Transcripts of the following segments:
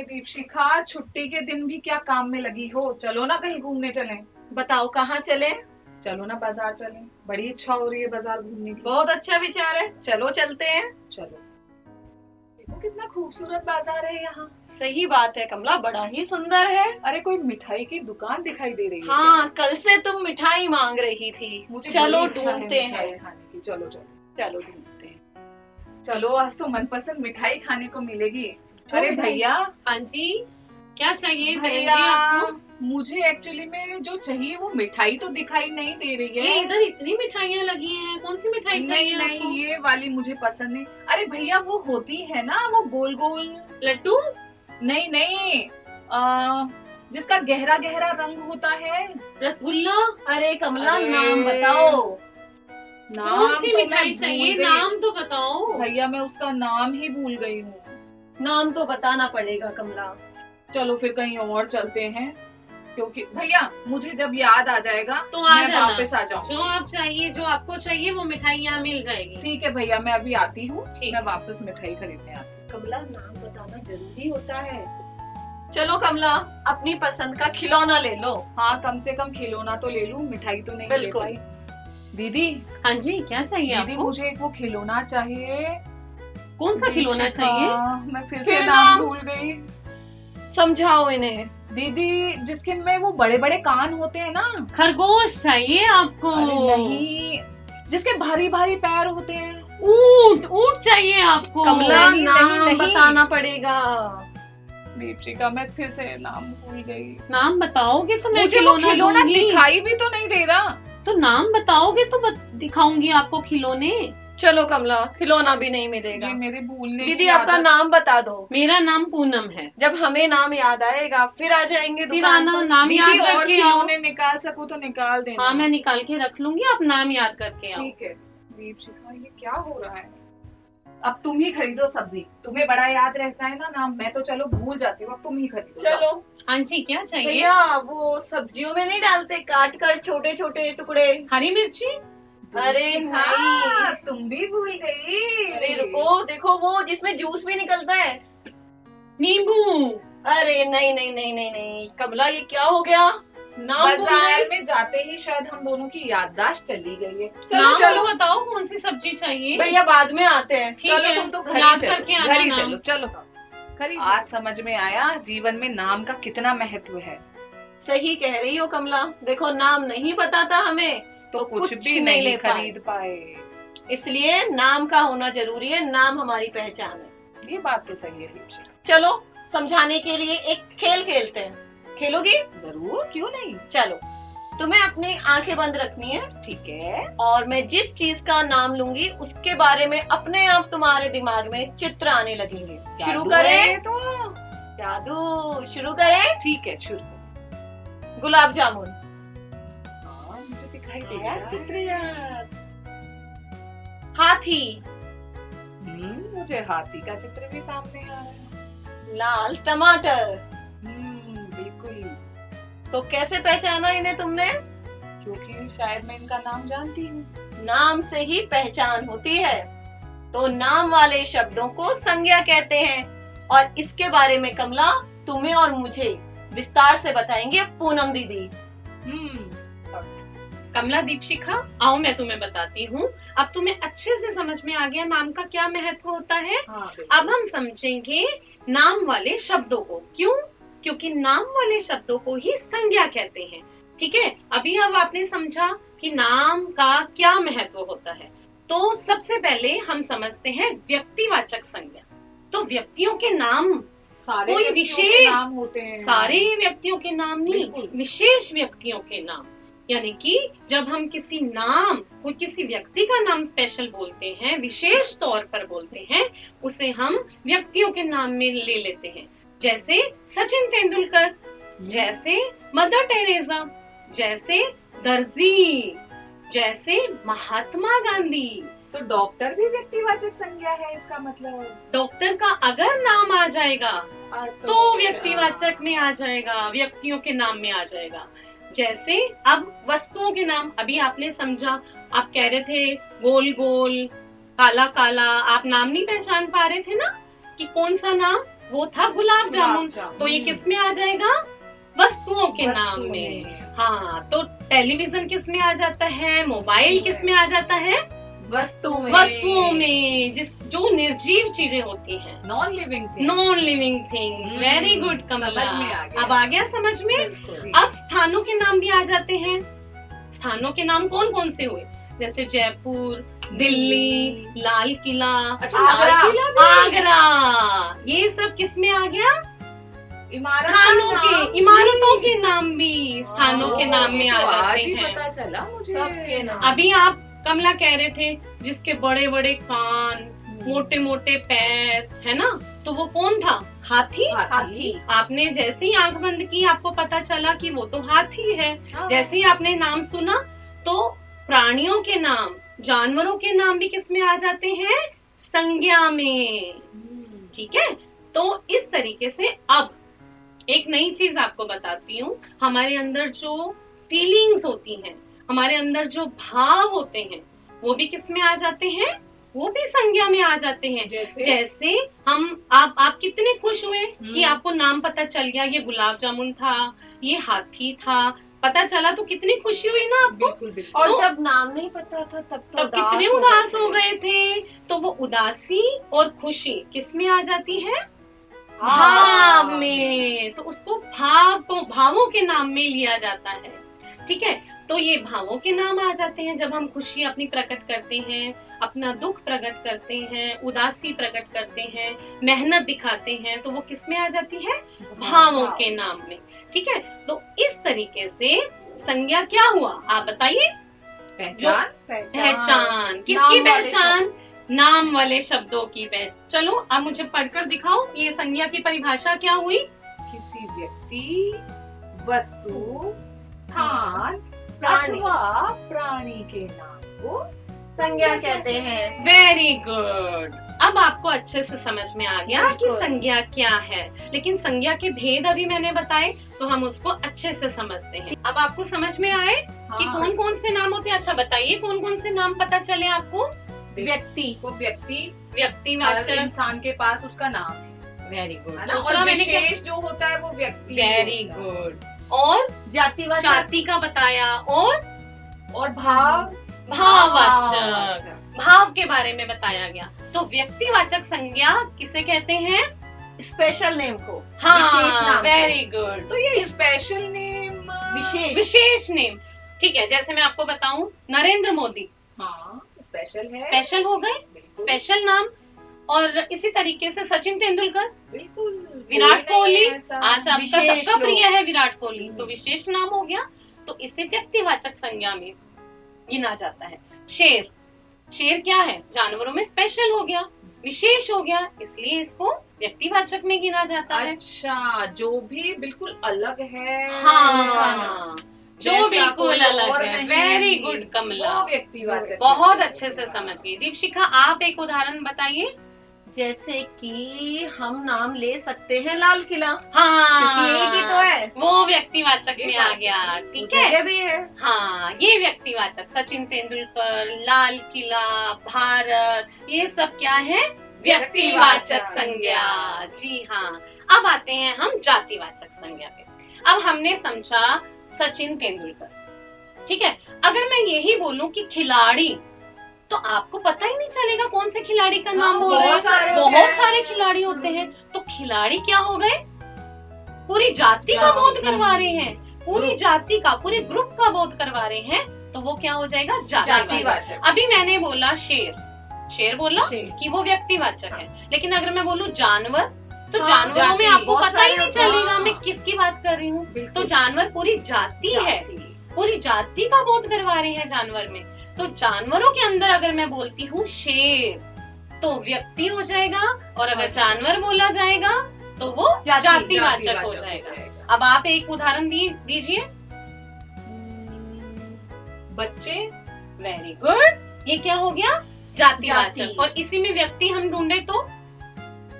अरे दीपशिखा, छुट्टी के दिन भी क्या काम में लगी हो? चलो ना कहीं घूमने चलें। बताओ कहाँ चले। चलो ना बाजार चलें, बड़ी इच्छा हो रही है बाजार घूमने की। बहुत अच्छा विचार है, चलो चलते हैं। चलो। देखो कितना खूबसूरत बाजार है यहाँ। सही बात है कमला, बड़ा ही सुंदर है। अरे कोई मिठाई की दुकान दिखाई दे रही है हाँ, कल से तुम मिठाई मांग रही थी। मुझे चलो बड़ी इच्छा है ढूंढते मिठाई हैं। खाने की। चलो चलो। चलो ढूंढते हैं। चलो, आज तो मनपसंद मिठाई खाने को मिलेगी। अरे मिठाई। भैया। हाँ जी, क्या चाहिए बहन भैया, जी आपको? मुझे एक्चुअली में जो चाहिए वो मिठाई तो दिखाई नहीं दे रही ये है। इधर इतनी मिठाइयाँ लगी हैं, कौन सी मिठाई नहीं चाहिए नहीं, आपको? ये वाली मुझे पसंद नहीं। अरे भैया, वो होती है ना, वो गोल गोल। लड्डू? नहीं नहीं, जिसका गहरा गहरा रंग होता है। रसगुल्ला? अरे कमला, अरे, नाम बताओ। कौन सी तो मैं मिठाई भूल चाहिए, गई। नाम तो बताओ। भैया, मैं उसका नाम ही भूल गई हूँ। नाम तो बताना पड़ेगा कमला। चलो फिर कहीं और चलते हैं, क्योंकि भैया मुझे जब याद आ जाएगा तो आ मैं जाना। वापस आ जाऊँ। जो आप चाहिए, जो आपको चाहिए वो मिठाई यहाँ मिल जाएगी। ठीक है भैया, मैं अभी आती हूँ। ठीक। मैं वापस मिठाई खरीदने आती हूँ। कमला, नाम बताना जरूरी होता है। चलो कमला, अपनी पसंद का खिलौना ले लो। हाँ, कम से कम खिलौना तो ले लूँ, मिठाई तो नहीं ले बिल्कुल। पाई। दीदी, हाँ जी, क्या चाहिए दीदी आपको? मुझे एक वो खिलौना चाहिए। कौन सा खिलौना दीपशिखा, चाहिए? मैं फिर फिर से नाम नाम? भूल गई। समझाओ इन्हें। दीदी, जिसके में वो बड़े बड़े कान होते हैं ना। खरगोश चाहिए आपको? अरे नहीं, जिसके भारी भारी पैर होते हैं। ऊंट? ऊंट चाहिए आपको? कमला, नहीं, नाम नहीं। बताना पड़ेगा। दीपशिखा, मैं फिर से नाम भूल गई। नाम बताओगे तो मैं मुझे वो खिलौना दूंगी। दिखाई भी तो नहीं दे रहा। तो नाम बताओगे तो दिखाऊंगी आपको खिलौने। चलो कमला, खिलौना भी नहीं मिलेगा। ये मेरे भूलने दीदी, की आपका आदत। नाम बता दो। मेरा नाम पूनम है। जब हमें नाम याद आएगा फिर आ जाएंगे फिर दुकान आना, पर। नाम याद दीदी, और करके आओ। खिलौने निकाल सको तो निकाल देना। हाँ, मैं निकाल के रख लूंगी, आप नाम याद करके आओ। ठीक है। दीपशिखा, ये क्या हो रहा है? अब तुम ही खरीदो सब्जी, तुम्हें बड़ा याद रहता है ना नाम, मैं तो चलो भूल जाती हूँ। अब तुम ही खरीदो। चलो हाँ जी, क्या चाहिए? भैया, वो सब्जियों में नहीं डालते, काट कर छोटे छोटे टुकड़े। हरी मिर्ची? अरे दीपशिखा, नहीं। तुम भी भूल गई। अरे रुको, देखो वो जिसमें जूस भी निकलता है। नींबू? अरे नहीं नहीं नहीं नहीं नहीं कमला, ये क्या हो गया? नाम भूल बाजार गई। में जाते ही शायद हम दोनों की याददाश्त चली गई है। चलो नाम चलो तो बताओ, कौन सी सब्जी चाहिए? भैया, बाद में आते हैं। ठीक चलो, है, तुम तो घर ही याद चलो, करके आना घर ही नाम। चलो। चलो, आज समझ में आया जीवन में नाम का कितना महत्व है। सही कह रही हो कमला, देखो नाम नहीं पता था हमें तो कुछ भी नहीं ले पाए। खरीद पाए। इसलिए नाम का होना जरूरी है, नाम हमारी पहचान है। ये बात तो सही है दीपशिखा। चलो, समझाने के लिए एक खेल खेलते हैं। खेलोगी? जरूर, क्यों नहीं। चलो, तुम्हें अपनी आंखें बंद रखनी है। ठीक है। और मैं जिस चीज का नाम लूंगी उसके बारे में अपने आप तुम्हारे दिमाग में चित्र आने लगेंगे। शुरू जादू है करें? ये तो। जादू शुरू करें। ठीक है, शुरू। गुलाब जामुन। हाँ, मुझे दिखाई दे आया रहा है। चित्र याद। हाथी। मुझे हाथी का चित्र भी सामने आ रहा है। लाल टमाटर। बिल्कुल। तो कैसे पहचाना इन्हें तुमने? क्योंकि शायद मैं इनका नाम जानती हूँ। नाम से ही पहचान होती है। तो नाम वाले शब्दों को संज्ञा कहते हैं, और इसके बारे में कमला तुम्हें और मुझे विस्तार से बताएंगे पूनम दीदी। कमला, दीपशिखा, आओ मैं तुम्हें बताती हूँ। अब तुम्हें अच्छे से समझ में आ गया नाम का क्या महत्व होता है। हाँ, अब हम समझेंगे नाम वाले शब्दों को। क्यों? क्योंकि नाम वाले शब्दों को ही संज्ञा कहते हैं। ठीक है, अभी अब आपने समझा कि नाम का क्या महत्व होता है। तो सबसे पहले हम समझते हैं व्यक्तिवाचक संज्ञा। तो व्यक्तियों के नाम, सारे कोई व्यक्तियों के विशेष नाम होते हैं। सारे व्यक्तियों के नाम नहीं, बिल्कुल। विशेष व्यक्तियों के नाम। यानी कि जब हम कोई किसी व्यक्ति का नाम स्पेशल बोलते हैं, विशेष तौर पर बोलते हैं, उसे हम व्यक्तियों के नाम में ले लेते हैं। जैसे सचिन तेंदुलकर, जैसे मदर टेरेसा, जैसे दर्जी, जैसे महात्मा गांधी। तो डॉक्टर भी व्यक्तिवाचक संज्ञा है, इसका मतलब। डॉक्टर का अगर नाम आ जाएगा तो व्यक्तिवाचक में आ जाएगा, व्यक्तियों के नाम में आ जाएगा। जैसे अब वस्तुओं के नाम, अभी आपने समझा, आप कह रहे थे गोल गोल, काला काला, आप नाम नहीं पहचान पा रहे थे ना कि कौन सा नाम। वो था गुलाब जामुन। जामुन। तो ये किस में आ जाएगा? वस्तुओं के नाम वस्तुओं में। में। हाँ, तो टेलीविजन किस में आ जाता है? मोबाइल किस में आ जाता है? वस्तुओं में। वस्तुओं में, जो निर्जीव चीजें होती हैं, non living thing. Non living things. Very good Kamala, समझ में आ गया। अब आ गया समझ में। जी। अब स्थानों के नाम भी आ जाते हैं। स्थानों के नाम कौन कौन से हुए? जैसे जयपुर, दिल्ली, लाल किला, अच्छा, लाल आगरा। किला भी? आगरा, ये सब किस में आ गया? इमारत का स्थानों नाम के, भी? इमारतों के नाम भी स्थानों के नाम में ये आ तो आज जाते ही हैं। पता चला मुझे। सबके नाम। अभी आप कमला कह रहे थे जिसके बड़े बड़े कान, मोटे मोटे पैर, है ना, तो वो कौन था? हाथी। हाथी। आपने जैसे ही आंख बंद की आपको पता चला कि वो तो हाथी है। हाँ। जैसे ही आपने नाम सुना तो प्राणियों के नाम, जानवरों के नाम भी किस में आ जाते हैं? संज्ञा में। ठीक है, तो इस तरीके से अब एक नई चीज आपको बताती हूँ। हमारे अंदर जो फीलिंग्स होती हैं, हमारे अंदर जो भाव होते हैं, वो भी किस में आ जाते हैं? वो भी संज्ञा में आ जाते हैं। जैसे हम आप कितने खुश हुए कि आपको नाम पता चल गया, ये गुलाब जामुन था, ये हाथी था, पता चला तो कितनी खुशी हुई ना आपको। बिल्कुल बिल्कुल। और तो- जब नाम नहीं पता था तब तो तब कितने उदास हो गए थे। तो वो उदासी और खुशी किस में आ जाती है? भाव में। तो उसको भावों के नाम में लिया जाता है। ठीक है, तो ये भावों के नाम आ जाते हैं जब हम खुशी अपनी प्रकट करते हैं, अपना दुख प्रकट करते हैं, उदासी प्रकट करते हैं, मेहनत दिखाते हैं, तो वो किस में आ जाती है? भावों के नाम में। ठीक है, तो इस तरीके से संज्ञा क्या हुआ, आप बताइए? पहचान। पहचान। किसकी नाम वाले पहचान? नाम वाले शब्दों की पहचान। चलो अब मुझे पढ़कर दिखाओ, ये संज्ञा की परिभाषा क्या हुई? किसी व्यक्ति, वस्तु, स्थान प्राणी। अथवा प्राणी के नाम को संज्ञा कहते हैं। Very good. अब आपको अच्छे से समझ में आ गया कि बिल्कुल। संज्ञा क्या है। लेकिन संज्ञा के भेद अभी मैंने बताए, तो हम उसको अच्छे से समझते हैं। अब आपको समझ में आए कि हाँ। कौन कौन से नाम होते हैं? अच्छा बताइए, कौन कौन से नाम पता चले आपको? व्यक्ति। वो व्यक्ति, हर व्यक्तिवाचक। इंसान के पास उसका नाम है। Very good. है ना? दूसरा और मैंने क्या? विशेष जो होता है वो व्यक्ति। Very good. और जातिवाचक। जाति का बताया, और और भाव, भाववाचक, भाव के बारे में बताया गया। तो व्यक्तिवाचक संज्ञा किसे कहते हैं? स्पेशल नेम को। हाँ, विशेष नाम को। Very good. तो ये स्पेशल नेम, विशेष नेम। ठीक है, जैसे मैं आपको बताऊं, नरेंद्र मोदी हाँ स्पेशल है। स्पेशल हो गए, बिल्कुल, स्पेशल नाम। और इसी तरीके से सचिन तेंदुलकर, बिल्कुल। विराट कोई कोहली, नहीं ऐसा। आज आपका विशेष सबका लोग। प्रिय है विराट कोहली, तो विशेष नाम हो गया। तो इसे व्यक्तिवाचक संज्ञा में गिना जाता है। शेर, शेर क्या है? जानवरों में स्पेशल हो गया, विशेष हो गया, इसलिए इसको व्यक्तिवाचक में गिना जाता है। अच्छा, जो भी बिल्कुल अलग है। हाँ, जो जैसा बिल्कुल कोई अलग और है। नहीं, वेरी गुड कमला, वो व्यक्तिवाचक। बहुत अच्छे से समझ गई। दीपशिखा, आप एक उदाहरण बताइए। जैसे कि हम नाम ले सकते हैं लाल किला, हाँ, क्योंकि एक ही तो है। वो व्यक्तिवाचक ये में आ बात गया। सही। ठीक जगह है, भी है। हाँ, ये व्यक्तिवाचक, सचिन तेंदुलकर, लाल किला, भारत, ये सब क्या है? व्यक्तिवाचक संज्ञा। जी हाँ। अब आते हैं हम जातिवाचक संज्ञा पे। अब हमने समझा सचिन तेंदुलकर, ठीक है। अगर मैं यही बोलूं कि खिलाड़ी, तो आपको पता ही नहीं चलेगा कौन से खिलाड़ी का नाम बोल रहे बहुत सारे हैं। होते बहुत हैं। सारे खिलाड़ी होते हैं। तो खिलाड़ी क्या हो गए? पूरी जाति का बोध करवा रहे हैं, पूरी जाति का, पूरे ग्रुप का बोध करवा रहे हैं। तो वो क्या हो जाएगा? जातिवाचक। जातिवाचक। अभी मैंने बोला शेर, शेर बोला शेर। कि वो व्यक्तिवाचक है। लेकिन अगर मैं बोलूं जानवर, तो हाँ, जानवरों में जाति। आपको बहुत पता ही सारे नहीं होते हैं। चलेगा हाँ। मैं किसकी बात कर रही हूँ। बिल्कुल। तो जानवर पूरी जाति है, पूरी जाति का बोध करवा रहे हैं जानवर में। तो जानवरों के अंदर अगर मैं बोलती हूँ शेर, तो व्यक्ति हो जाएगा, और अगर जानवर बोला जाएगा तो वो जातिवाचक हो जाएगा। अब आप एक उदाहरण दीजिए। बच्चे, वेरी गुड, ये क्या हो गया? जातिवाचक। जाति। और इसी में व्यक्ति हम ढूंढे तो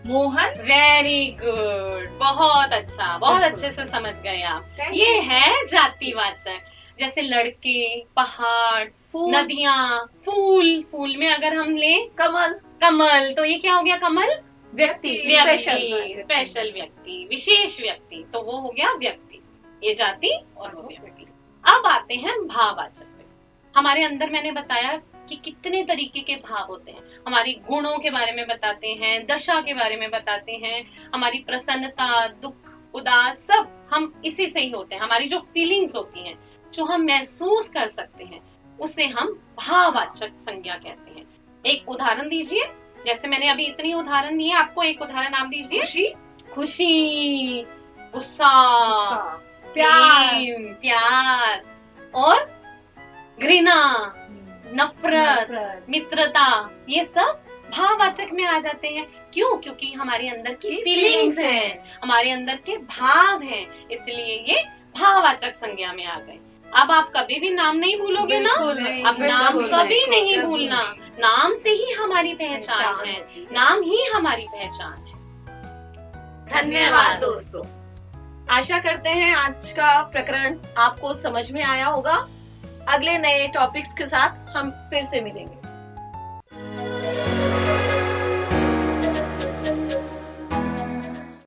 मोहन। वेरी गुड, बहुत अच्छा, बहुत बिल्कुल। अच्छे से समझ गए आप। Thank ये है जातिवाचक। जैसे लड़के, पहाड़, फूल। नदियाँ, फूल, फूल में अगर हम ले कमल। कमल, तो ये क्या हो गया? कमल व्यक्ति, व्यक्ति, स्पेशल व्यक्ति, विशेष व्यक्ति, तो वो हो गया व्यक्ति, ये जाति और वो व्यक्ति। अब आते हैं भाववाचक पे। हमारे अंदर मैंने बताया कि कितने तरीके के भाव होते हैं। हमारी गुणों के बारे में बताते हैं, दशा के बारे में बताते हैं, हमारी प्रसन्नता, दुख, उदास, सब हम इसी से ही होते हैं। हमारी जो फीलिंग्स होती हैं, जो हम महसूस कर सकते हैं, उसे हम भाववाचक संज्ञा कहते हैं। एक उदाहरण दीजिए, जैसे मैंने अभी इतनी उदाहरण दिए, आपको एक उदाहरण आप दीजिए। खुशी, खुशी, गुस्सा, प्यार, प्यार और घृणा, नफरत, मित्रता, ये सब भाववाचक में आ जाते हैं। क्यों? क्योंकि हमारे अंदर की फीलिंग्स हैं, हमारे अंदर के भाव हैं, इसलिए ये भाववाचक संज्ञा में आ गए। अब आप कभी भी नाम नहीं भूलोगे ना, बिल्कुल नहीं, अब नाम बिल्कुल कभी नहीं कभी भूलना। नहीं। नाम से ही हमारी पहचान है, नाम ही हमारी पहचान है। धन्यवाद दोस्तों। आशा करते हैं आज का प्रकरण आपको समझ में आया होगा। अगले नए टॉपिक्स के साथ हम फिर से मिलेंगे।